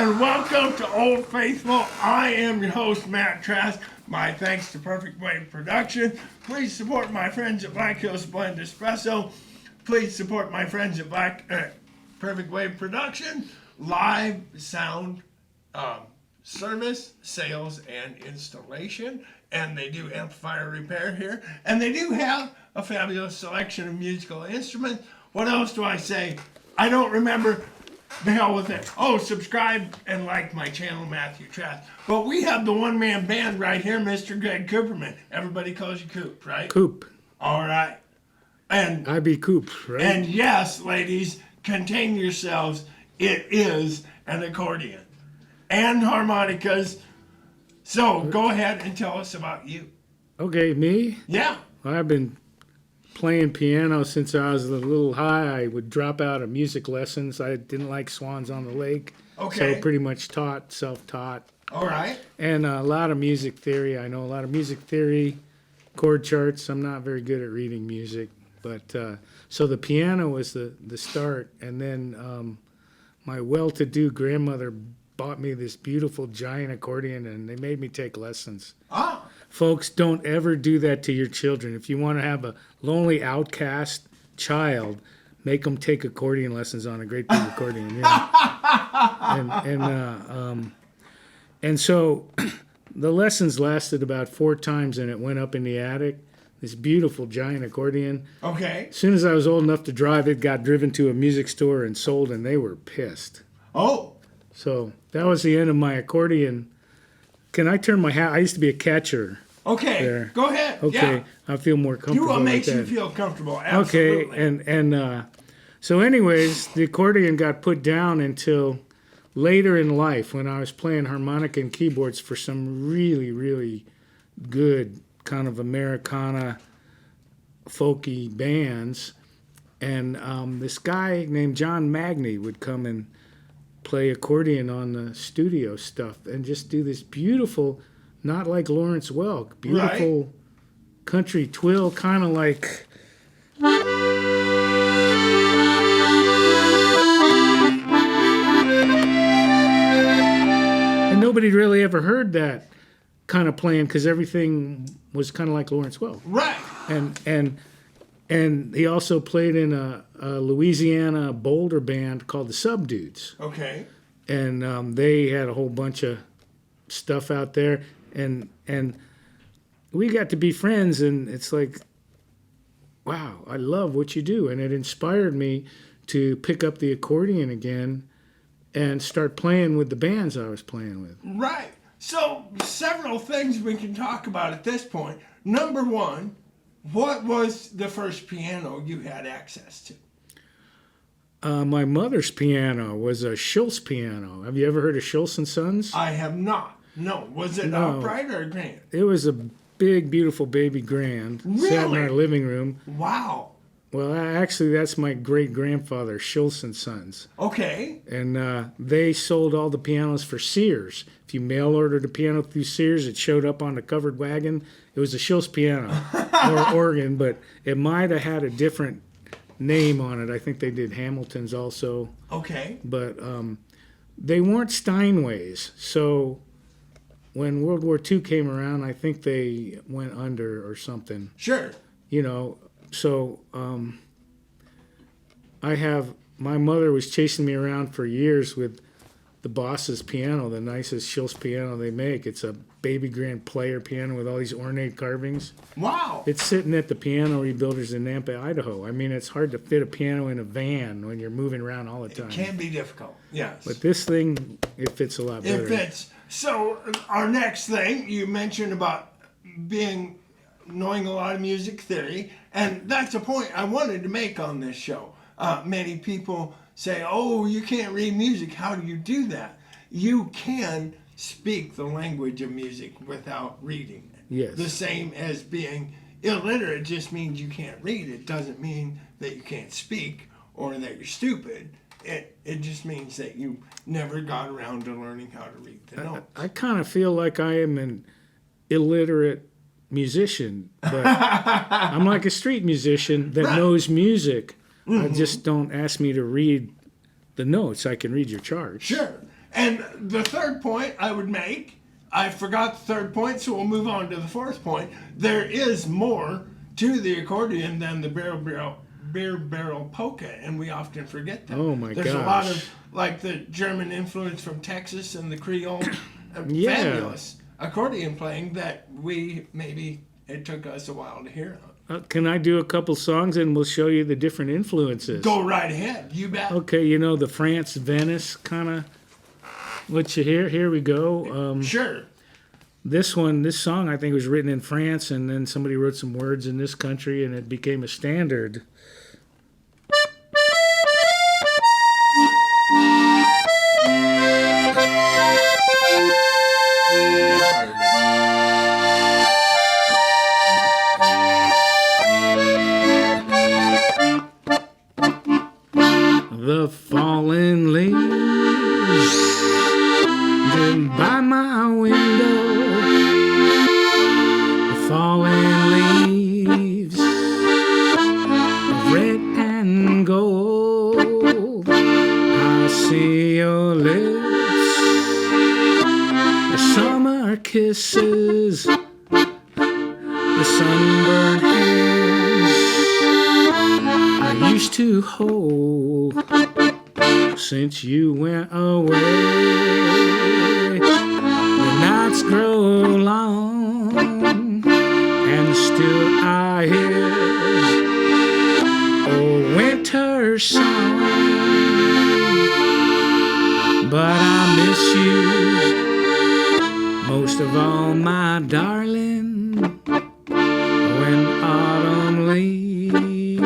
and welcome to Old Faithful. I am your host, Matt Trask. My thanks to Perfect Wave Production. Please support my friends at Black Hills Blend Espresso. Please support my friends at Perfect Wave Production. Live sound service, sales, and installation. And they do amplifier repair here. And they do have a fabulous selection of musical instruments. What else do I say? I don't remember. The hell with it. Oh, subscribe and like my channel, Matthew Trask. But we have the one-man band right here, Mr. Greg Cooperman. Everybody calls you Coop, right? Coop. All right. And I be Coop, right? And yes, ladies, contain yourselves. It is an accordion and harmonicas. So go ahead and tell us about you. Okay, me? Yeah. I've been playing piano since I was a little high. I would drop out of music lessons. I didn't like Swans on the Lake. Okay. So pretty much self-taught. All right. And a lot of music theory. I know a lot of music theory, chord charts. I'm not very good at reading music. But so the piano was the start. And then my well-to-do grandmother bought me this beautiful giant accordion, and they made me take lessons. Ah. Folks, don't ever do that to your children. If you want to have a lonely outcast child, make them take accordion lessons on a great big accordion. Yeah. And so the lessons lasted about 4 times, and it went up in the attic. This beautiful giant accordion. Okay. As soon as I was old enough to drive it, got driven to a music store and sold, and they were pissed. Oh. So that was the end of my accordion. Can I turn my hat? I used to be a catcher. Okay, there. Go ahead. Okay, yeah. I feel more comfortable. Do what makes like you that. feel comfortable. Absolutely. Okay, and so anyways, the accordion got put down until later in life when I was playing harmonica and keyboards for some really, really good kind of Americana folky bands. And this guy named John Magny would come and play accordion on the studio stuff and just do this beautiful, not like Lawrence Welk, beautiful right. country twill, kind of like. And nobody really ever heard that kind of playing because everything was kind of like Lawrence Welk. Right. And he also played in a Louisiana Boulder band called the Subdudes. Okay. And they had a whole bunch of stuff out there. And we got to be friends, and it's like, wow, I love what you do. And it inspired me to pick up the accordion again and start playing with the bands I was playing with. Right. So several things we can talk about at this point. Number one, what was the first piano you had access to? My mother's piano was a Schultz piano. Have you ever heard of Schultz and Sons? I have not. No. Was it upright or grand? It was a big, beautiful baby grand. Really? Sat in our living room. Wow. Well, actually, that's my great-grandfather, Schultz and Sons. Okay. And they sold all the pianos for Sears. If you mail-ordered a piano through Sears, it showed up on the covered wagon. It was a Schultz piano or organ, but it might have had a different name on it. I think they did Hamilton's also. Okay. But they weren't Steinways. So when World War II came around, I think they went under or something. Sure. You know, so my mother was chasing me around for years with the Boss's piano, the nicest Schultz piano they make. It's a baby grand player piano with all these ornate carvings. Wow. It's sitting at the piano rebuilders in Nampa, Idaho. I mean, it's hard to fit a piano in a van when you're moving around all the time. It can be difficult, yes. But this thing, it fits a lot better. It fits. So our next thing, you mentioned about knowing a lot of music theory, and that's a point I wanted to make on this show. Many people say, oh, you can't read music. How do you do that? You can speak the language of music without reading it. Yes. The same as being illiterate just means you can't read. It doesn't mean that you can't speak or that you're stupid. It just means that you never got around to learning how to read the notes. I kind of feel like I am an illiterate musician, but I'm like a street musician that knows music. Mm-hmm. Just don't ask me to read the notes. I can read your charts. Sure. And the third point I would make, I forgot the third point, so we'll move on to the fourth point. There is more to the accordion than the beer barrel polka, and we often forget that. Oh my There's gosh. a lot of like the German influence from Texas and the Creole, Yeah. fabulous accordion playing that it took us a while to hear. Can I do a couple songs and we'll show you the different influences? Go right ahead, you bet. Okay, you know the France Venice kind of what you hear. Here we go. Sure. This song I think was written in France, and then somebody wrote some words in this country, and it became a standard. The fallen leaves by my window. The fallen leaves of red and gold. I see your lips, the summer kisses, the sunburned hands I used to hold. Since you went away, the nights grow long, and still I hear old winter song. But I miss you most of all, my darling, when autumn leaves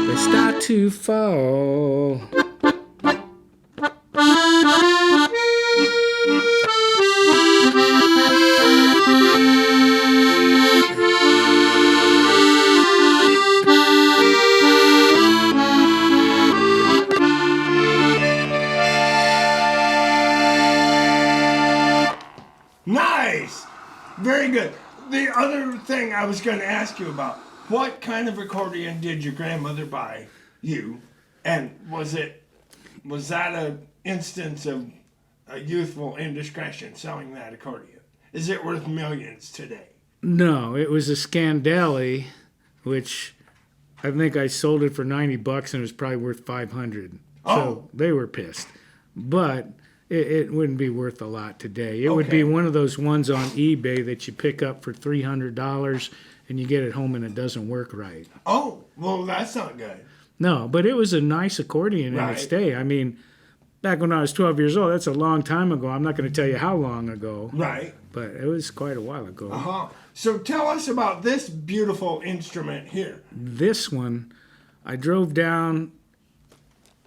they start to fall. Nice! Very good. The other thing I was going to ask you about, what kind of accordion did your grandmother buy you? And was that an instance of a youthful indiscretion selling that accordion? Is it worth millions today? No, it was a Scandale, which I think I sold it for $90 and it was probably worth $500. Oh. So they were pissed. But it wouldn't be worth a lot today. It would be one of those ones on eBay that you pick up for $300 and you get it home and it doesn't work right. Oh, well, that's not good. No, but it was a nice accordion in its day. I mean, back when I was 12 years old, that's a long time ago. I'm not going to tell you how long ago. Right. But it was quite a while ago. Uh-huh. So tell us about this beautiful instrument here. This one, I drove down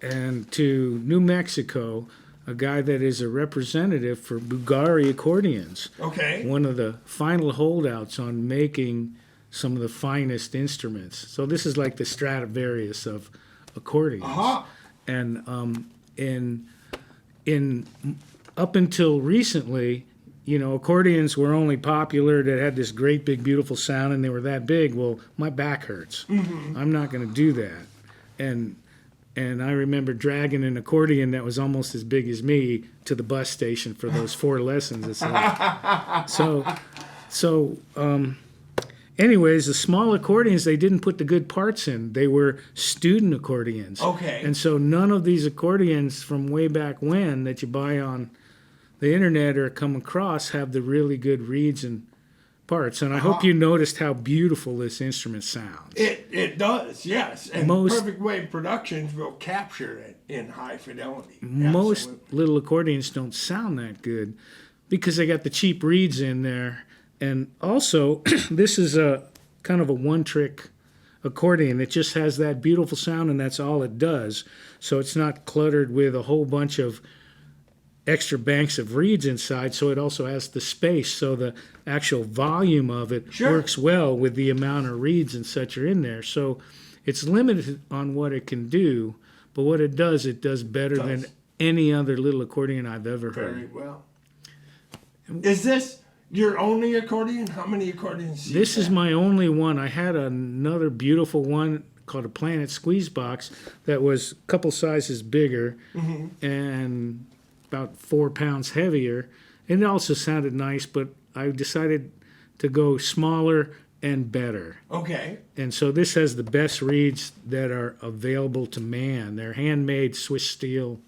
and to New Mexico, a guy that is a representative for Bugari accordions. Okay. One of the final holdouts on making some of the finest instruments. So this is like the Stradivarius of accordions. Uh-huh. And in up until recently, you know, accordions were only popular that had this great big beautiful sound and they were that big. Well, my back hurts. Mm-hmm. I'm not going to do that. And I remember dragging an accordion that was almost as big as me to the bus station for those 4 lessons. It's like, anyways, the small accordions, they didn't put the good parts in. They were student accordions. Okay. And so none of these accordions from way back when that you buy on the internet or come across have the really good reeds and parts. And I hope you noticed how beautiful this instrument sounds. It does, yes. And Most- Perfect Wave Productions will capture it in high fidelity. Most Absolutely. little accordions don't sound that good because they got the cheap reeds in there. And also, this is a kind of a one-trick accordion. It just has that beautiful sound, and that's all it does. So it's not cluttered with a whole bunch of extra banks of reeds inside, so it also has the space, so the actual volume of it works well with the amount of reeds and such are in there. So it's limited on what it can do, but what it does better than any other little accordion I've ever heard. Very well. Is this your only accordion? How many accordions do you This is have? my only one. I had another beautiful one called a Planet Squeeze Box that was a couple sizes bigger, and about 4 pounds heavier. And it also sounded nice, but I decided to go smaller and better. Okay. And so this has the best reeds that are available to man. They're handmade Swiss steel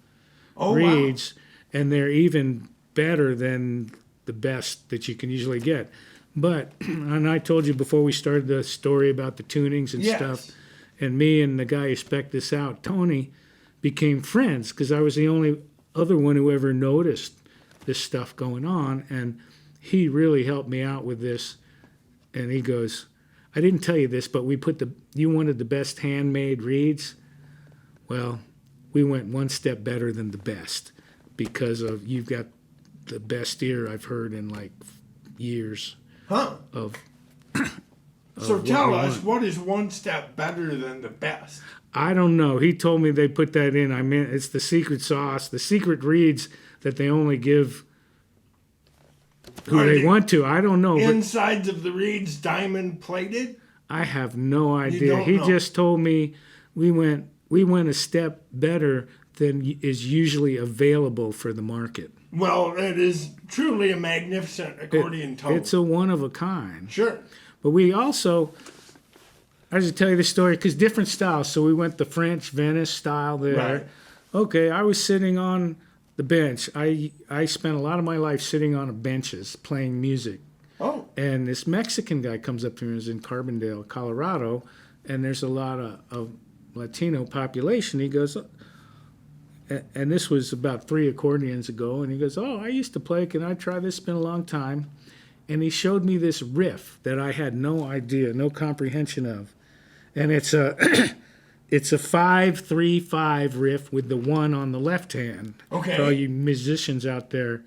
reeds, and they're even better than the best that you can usually get. But, and I told you before we started the story about the tunings and stuff, and me and the guy who spec'd this out, Tony, became friends because I was the only other one who ever noticed this stuff going on, and he really helped me out with this. And he goes, I didn't tell you this, but you wanted the best handmade reeds. Well, we went one step better than the best because you've got the best ear I've heard in like years of So tell us, what is one step better than the best? I don't know. He told me they put that in. I mean, it's the secret sauce, the secret reeds that they only give who they want to. I don't know. Insides of the reeds diamond plated? I have no idea. He just told me we went a step better than is usually available for the market. Well, it is truly a magnificent accordion tone. It's a one of a kind. Sure. But we also, I should tell you the story because different styles. So we went the French Venice style there. Right. Okay, I was sitting on the bench. I spent a lot of my life sitting on benches playing music. Oh. And this Mexican guy comes up to me, who's in Carbondale, Colorado, and there's a lot of Latino population. He goes, and this was about 3 accordions ago, and he goes, oh, I used to play. Can I try this? It's been a long time. And he showed me this riff that I had no idea, no comprehension of. And it's a it's a 5-3-5 riff with the 1 on the left hand. Okay. For all you musicians out there.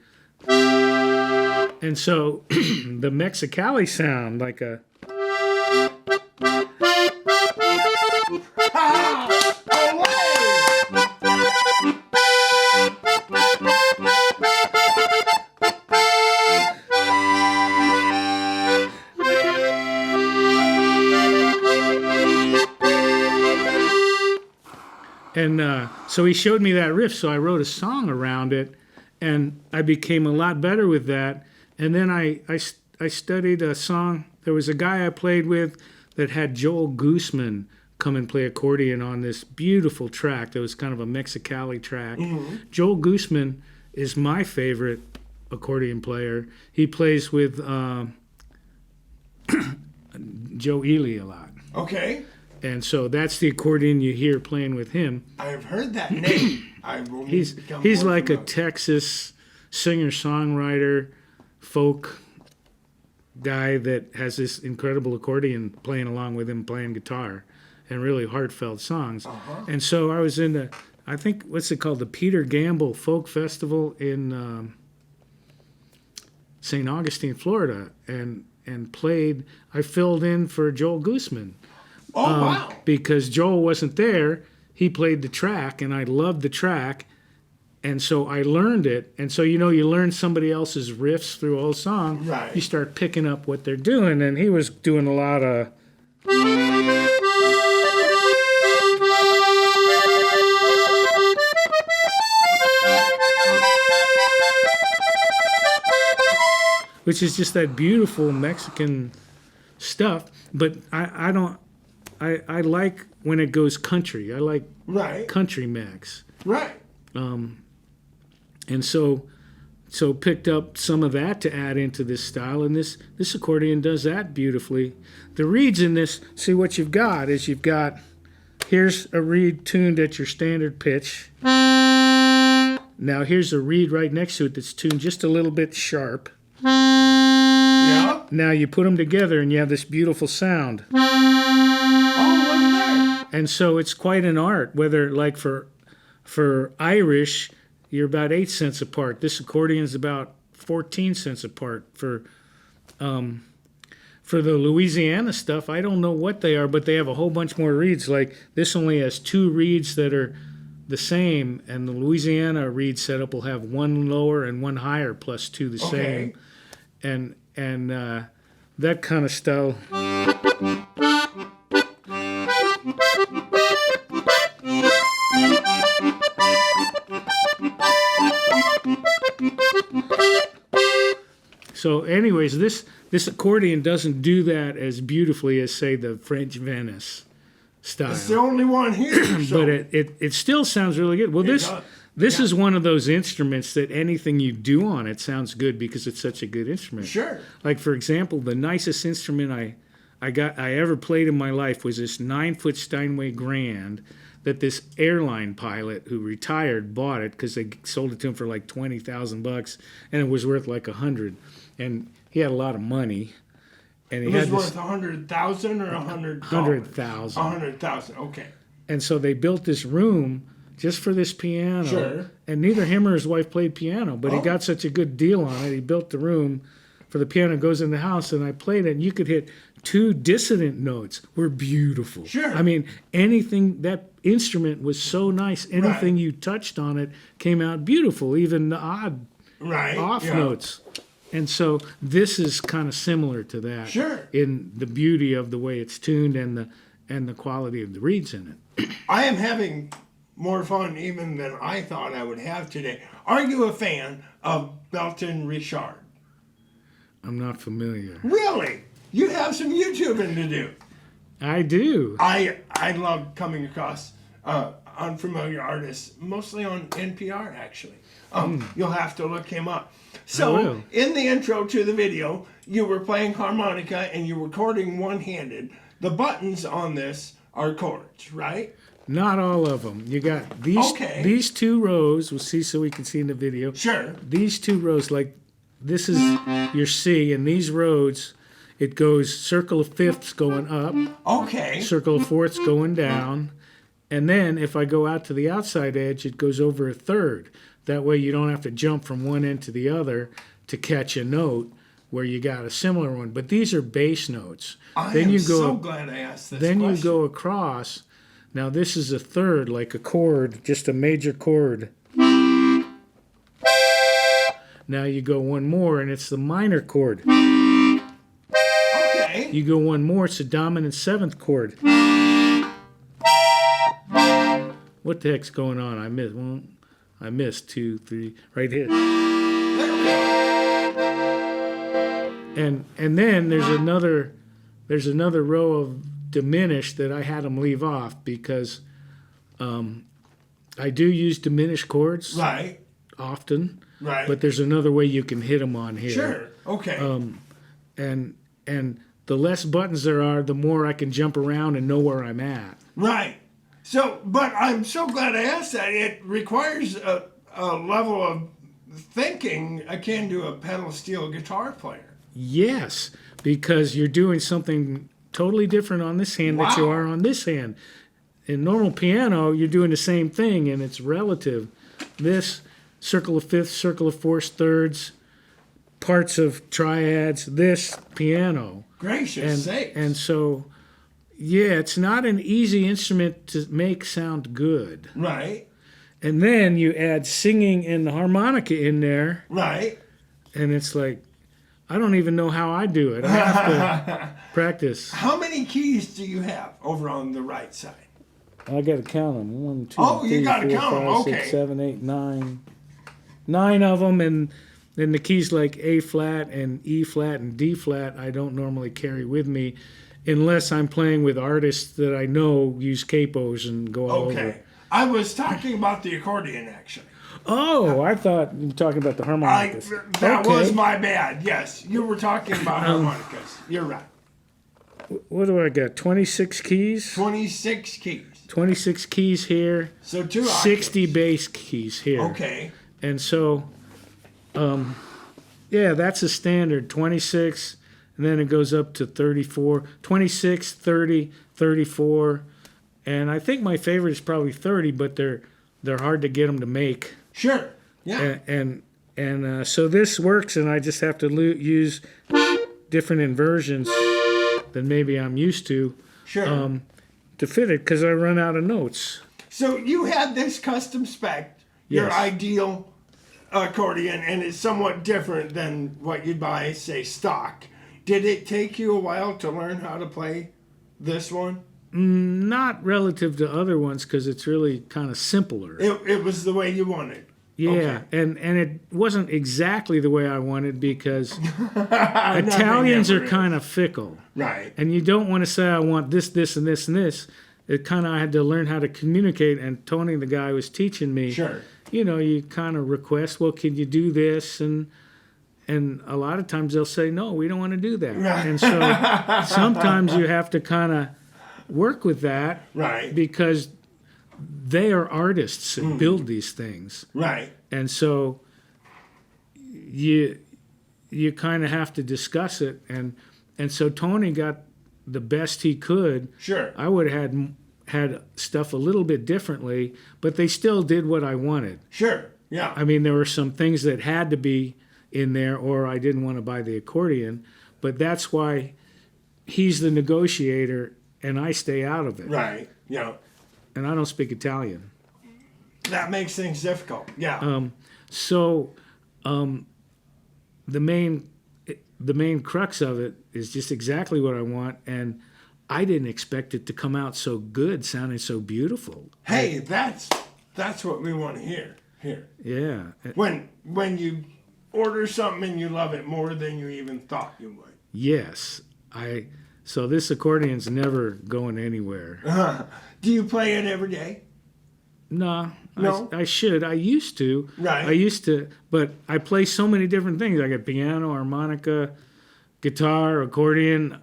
And so the Mexicali sound like a. And so he showed me that riff, so I wrote a song around it, and I became a lot better with that. And then I studied a song. There was a guy I played with that had Joel Gooseman come and play accordion on this beautiful track that was kind of a Mexicali track. Mm-hmm. Joel Gooseman is my favorite accordion player. He plays with Joe Ely a lot. Okay. And so that's the accordion you hear playing with him. I have heard that name. He's like a Texas singer-songwriter, folk guy that has this incredible accordion playing along with him, playing guitar, and really heartfelt songs. Uh-huh. And so I was in I think, what's it called, the Peter Gamble Folk Festival in St. Augustine, Florida, and played. I filled in for Joel Gooseman. Oh, wow. Because Joel wasn't there, he played the track, and I loved the track, and so I learned it. And so, you learn somebody else's riffs through a whole song. Right. You start picking up what they're doing, and he was doing a lot of... which is just that beautiful Mexican stuff, but I like when it goes country. I like country Mex. Right. And so picked up some of that to add into this style, and this accordion does that beautifully. The reeds in this, see what you've got is here's a reed tuned at your standard pitch. Now here's a reed right next to it that's tuned just a little bit sharp. Yeah. Now you put them together and you have this beautiful sound. And so it's quite an art, whether like for Irish, you're about 8 cents apart. This accordion is about 14 cents apart. For the Louisiana stuff, I don't know what they are, but they have a whole bunch more reeds. Like this only has 2 reeds that are the same, and the Louisiana reed setup will have 1 lower and 1 higher plus 2 the same. And that kind of style. So, anyways, this accordion doesn't do that as beautifully as, say, the French Venice style. It's the only one here. So But it still sounds really good. Well, this is one of those instruments that anything you do on it sounds good because it's such a good instrument. sure. Like, for example, the nicest instrument I ever played in my life was this 9-foot Steinway Grand that this airline pilot who retired bought it because they sold it to him for like $20,000 and it was worth like $100. And he had a lot of money. And It was worth 100,000 or 100. 100,000. 100,000. Okay. And so they built this room just for this piano. Sure. And neither him or his wife played piano, but he got such a good deal on it. He built the room for the piano, goes in the house, and I played it, and you could hit 2 dissonant notes. Were beautiful. Sure. I mean, anything, that instrument was so nice. Anything Right. you touched on it came out beautiful, even the odd Right. off yeah. notes. And so this is kind of similar to that Sure. in the beauty of the way it's tuned and the quality of the reeds in it. I am having more fun even than I thought I would have today. Are you a fan of Belton Richard? I'm not familiar. Really? You have some YouTubing to do. I do. I love coming across unfamiliar artists, mostly on NPR actually. You'll have to look him up. I So will. in the intro to the video, you were playing harmonica and you were recording one-handed. The buttons on this are chords, right? Not all of them. You got these 2 rows. We'll see so we can see in the video. Sure. These 2 rows, like this is your C, and these rows, it goes circle of fifths going up, Okay. circle of fourths going down, and then if I go out to the outside edge, it goes over a third. That way you don't have to jump from one end to the other to catch a note where you got a similar one. But these are bass notes. I then am you go so glad I asked this Then question. you go across. Now this is a third, like a chord, just a major chord. Now you go one more, and it's the minor chord. Okay. You go one more, it's a dominant 7th chord. What the heck's going on? I missed one. I missed 2, 3, right here. There we go. And then there's another row of diminished that I had them leave off because I do use diminished chords Right. often, Right. but there's another way you can hit them on here. Sure. Okay. And the less buttons there are, the more I can jump around and know where I'm at. Right. So, but I'm so glad I asked that. It requires a level of thinking akin to a pedal steel guitar player. Yes, because you're doing something totally different on this hand that you Wow. are on this hand. In normal piano, you're doing the same thing, and it's relative. This circle of fifths, circle of fourths, thirds, parts of triads. This piano, Gracious sakes. and so, yeah, it's not an easy instrument to make sound good. Right. And then you add singing and the harmonica in there, Right. and it's like, I don't even know how I do it. I have to practice. How many keys do you have over on the right side? I got to count them. 1, 2, Oh, you 3, gotta 4, count 'em, 5, okay. 6, 7, 8, 9. 9 of them, and then the keys like A flat and E flat and D flat I don't normally carry with me unless I'm playing with artists that I know use capos and go all over. Okay. I was talking about the accordion, actually. Oh, I thought you were talking about the harmonicas. That Okay. was my bad. Yes, you were talking about harmonicas. You're right. What do I got? 26 keys? 26 keys. 26 keys here. So 2 octaves. 60 bass keys here. Okay. And so, yeah, that's a standard 26, and then it goes up to 34, 26, 30, 34, and I think my favorite is probably 30, but they're hard to get them to make. Sure. Yeah. And so this works, and I just have to use different inversions than maybe I'm used to Sure. to fit it because I run out of notes. So you had this custom spec, your Yes. ideal accordion, and it's somewhat different than what you'd buy, say, stock. Did it take you a while to learn how to play this one? Not relative to other ones because it's really kind of simpler. It was the way you wanted. Yeah, and it wasn't exactly the way I wanted because Nothing Italians ever are is. kind of fickle. Right. And you don't want to say, I want this, this, and this, and this. It kind of, I had to learn how to communicate. And Tony, the guy who was teaching me, Sure. you know, you kind of request, well, can you do this? And a lot of times they'll say, no, we don't want to do that. Right. And so sometimes you have to kind of work with that Right. because they are artists that build these things. Right. And so you kind of have to discuss it. And so Tony got the best he could. Sure. I would have had stuff a little bit differently, but they still did what I wanted. Sure. Yeah. I mean, there were some things that had to be in there, or I didn't want to buy the accordion, but that's why he's the negotiator and I stay out of it. Right. Yeah. And I don't speak Italian. That makes things difficult. Yeah. So the main crux of it is just exactly what I want, and I didn't expect it to come out so good, sounding so beautiful. Hey, that's what we want to hear here. Yeah. When you order something and you love it more than you even thought you would. Yes. So this accordion's never going anywhere. Do you play it every day? No. No? I should. I used to. Right. I used to, but I play so many different things. I got piano, harmonica, guitar, accordion.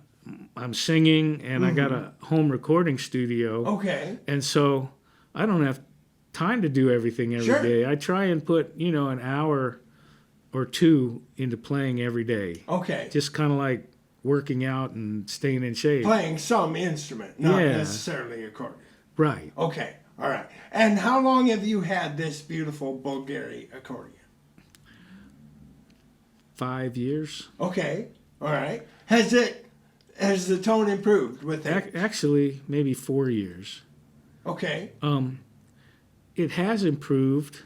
I'm singing, and I got a home recording studio. Okay. And so I don't have time to do everything every day. Sure. I try and put, an hour or two into playing every day. Okay. Just kind of like working out and staying in shape. Playing some instrument, not Yeah. necessarily accordion. Right. Okay. All right. And how long have you had this beautiful Bulgari accordion? 5 years. Okay. All right. Has the tone improved with it? Actually, maybe 4 years. Okay. It has improved,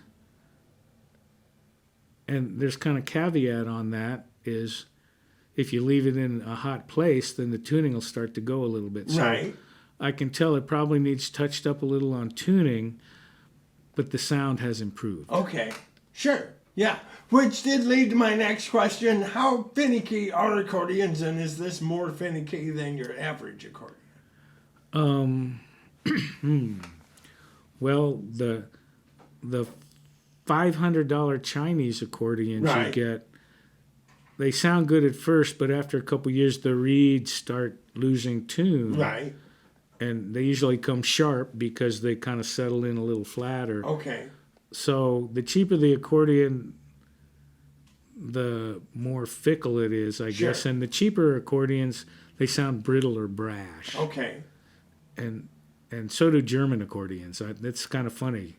and there's kind of caveat on that is if you leave it in a hot place, then the tuning will start to go a little bit. So Right. I can tell it probably needs touched up a little on tuning, but the sound has improved. Okay. Sure. Yeah. Which did lead to my next question. How finicky are accordions, and is this more finicky than your average accordion? Well, the $500 Chinese accordions you Right. get, they sound good at first, but after a couple years, the reeds start losing tune. Right. And they usually come sharp because they kind of settle in a little flatter. Okay. So the cheaper the accordion, the more fickle it is, I Sure. guess. And the cheaper accordions, they sound brittle or brash. Okay. And so do German accordions. That's kind of funny.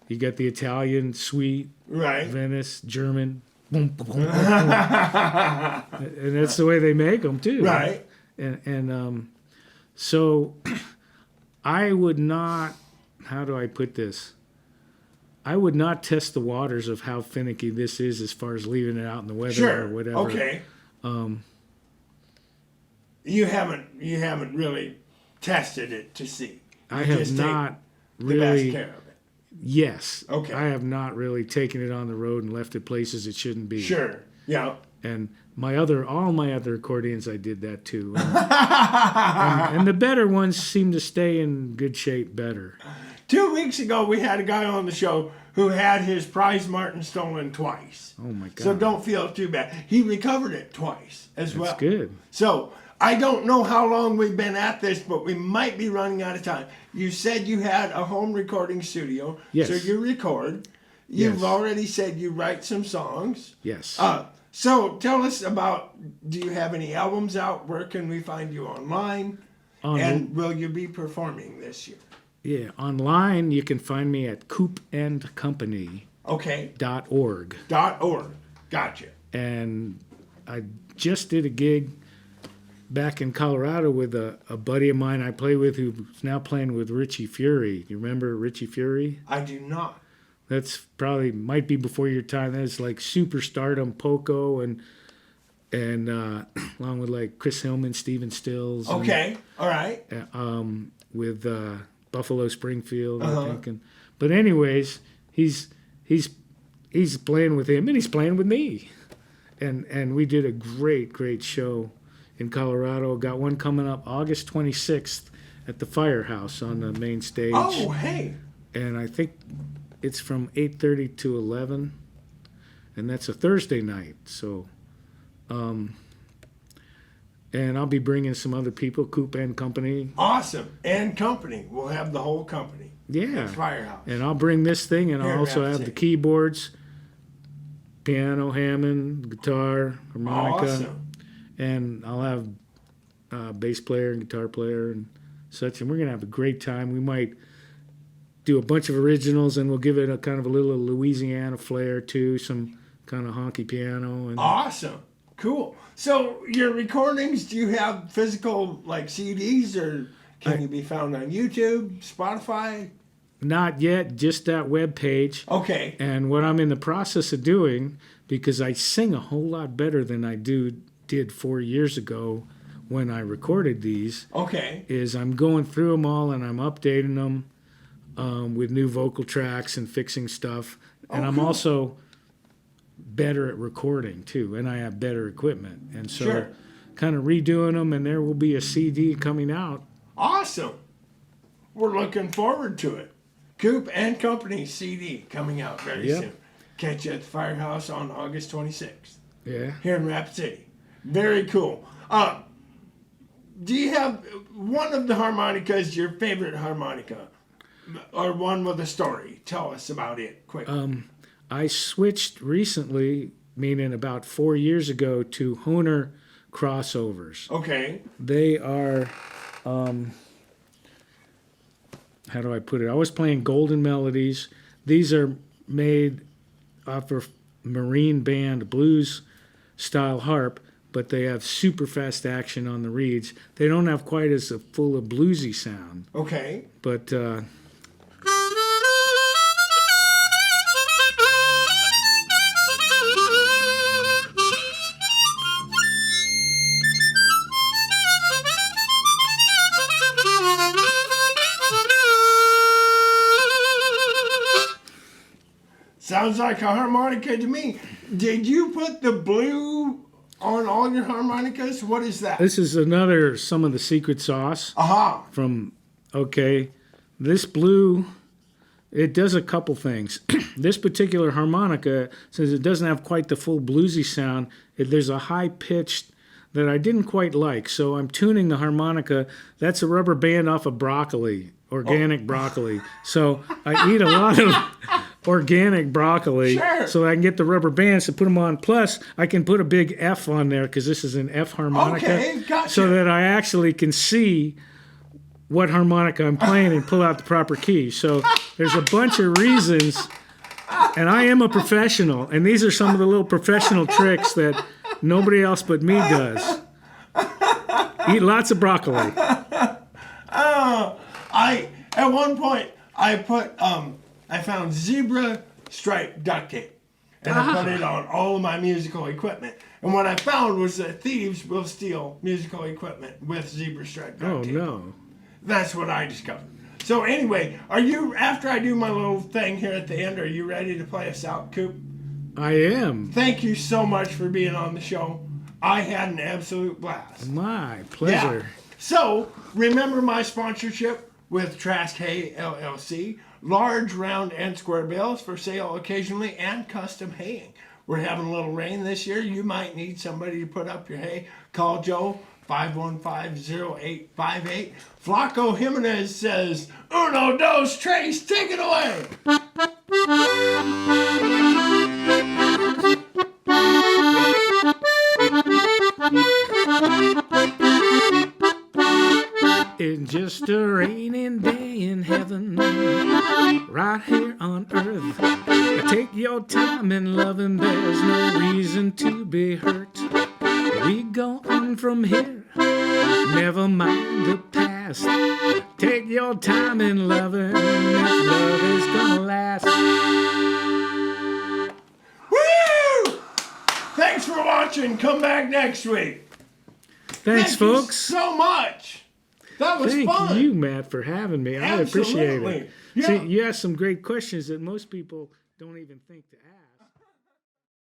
You got the Italian, sweet, Right. Venice, German, boom, boom, boom, boom, boom. And that's the way they make them too. Right. And so I would not. How do I put this? I would not test the waters of how finicky this is as far as leaving it out in the weather Sure. or whatever. Okay. You haven't really tested it to see. I You have just take not the best really. care of it. Yes. Okay. I have not really taken it on the road and left it places it shouldn't be. Sure. Yeah. And all my other accordions, I did that too. And the better ones seem to stay in good shape better. 2 weeks ago, we had a guy on the show who had his prize Martin stolen twice. Oh my God. So don't feel too bad. He recovered it twice as well. That's good. So I don't know how long we've been at this, but we might be running out of time. You said you had a home recording studio. Yes. So you record. You've Yes. already said you write some songs. Yes. So tell us about, do you have any albums out? Where can we find you online? And will you be performing this year? Yeah. Online, you can find me at coopandcompany.org. Okay. .org. .org. Gotcha. And I just did a gig back in Colorado with a buddy of mine I play with who's now playing with Richie Fury. Do you remember Richie Fury? I do not. That's probably might be before your time. That's like superstardom, Poco, and along with like Chris Hillman, Stephen Stills. Okay. All right. With Buffalo Springfield, I think. But anyways, he's he's playing with him and he's playing with me, and we did a great show in Colorado. Got one coming up August 26th at the Firehouse on the main stage. Oh, hey. And I think it's from 8:30 to 11, and that's a Thursday night. So, and I'll be bringing some other people, Coop and Company. Awesome. And company. We'll have the whole company. Yeah. At Firehouse. And I'll bring this thing, and Here I'll in also Rapid have the City. keyboards, piano, Hammond, guitar, harmonica, Awesome. and I'll have bass player and guitar player and such. And we're gonna have a great time. We might do a bunch of originals, and we'll give it a kind of a little Louisiana flair too, some kind of honky piano. And Awesome. Cool. So your recordings, do you have physical like CDs, or can you be found on YouTube, Spotify? not yet, just that web page. Okay. And what I'm in the process of doing, because I sing a whole lot better than I did 4 years ago when I recorded these, Okay. is I'm going through them all and I'm updating them with new vocal tracks and fixing stuff. And I'm cool. also better at recording too, and I have better equipment. And so Sure. kind of redoing them, and there will be a CD coming out. Awesome. We're looking forward to it. Coop and Company CD coming out very Yep. soon. Catch you at the Firehouse on August 26th Yeah. here in Rapid City. Very cool. Do you have one of the harmonicas, your favorite harmonica, or one with a story? Tell us about it quick. I switched recently, meaning about 4 years ago, to Hohner crossovers. Okay. They are, how do I put it? I was playing Golden Melodies. These are made off of Marine Band blues style harp, but they have super fast action on the reeds. They don't have quite as a full of bluesy sound, Okay. but Sounds like a harmonica to me. Did you put the blue on all your harmonicas? What is that? this is another some of the secret sauce Aha. from, okay, this blue, it does a couple things. This particular harmonica, since it doesn't have quite the full bluesy sound, there's a high pitched that I didn't quite like. So I'm tuning the harmonica. That's a rubber band off of broccoli, organic broccoli. So I eat a lot of organic broccoli, Sure. so I can get the rubber bands to put them on. Plus, I can put a big F on there because this is an F harmonica, Okay, gotcha. so that I actually can see what harmonica I'm playing and pull out the proper key. So there's a bunch of reasons, and I am a professional, and these are some of the little professional tricks that nobody else but me does. Eat lots of broccoli. At one point I found zebra stripe duct tape, and I put it on all of my musical equipment. And what I found was that thieves will steal musical equipment with zebra stripe duct Oh tape. no. That's what I discovered. So anyway, are you, after I do my little thing here at the end, are you ready to play us out, Coop? I am. Thank you so much for being on the show. I had an absolute blast. My pleasure. Yeah. So, remember my sponsorship with Trask Hay LLC. Large, round, and square bales for sale occasionally, and custom haying. We're having a little rain this year. You might need somebody to put up your hay. Call Joe, 515-0858. Flaco Jimenez says, Uno, dos, tres, take it away. It's just a rainy day in heaven, right here on earth. Take your time in loving, there's no reason to be hurt. We go on from here, never mind the past. Take your time in loving, if love is gonna last. Woo! Thanks for watching. Come back next week. Thanks, Thank you folks. so much. That was Thank fun. you, Matt, for having me. I appreciate Absolutely. it. Yeah. See, you asked some great questions that most people don't even think to ask.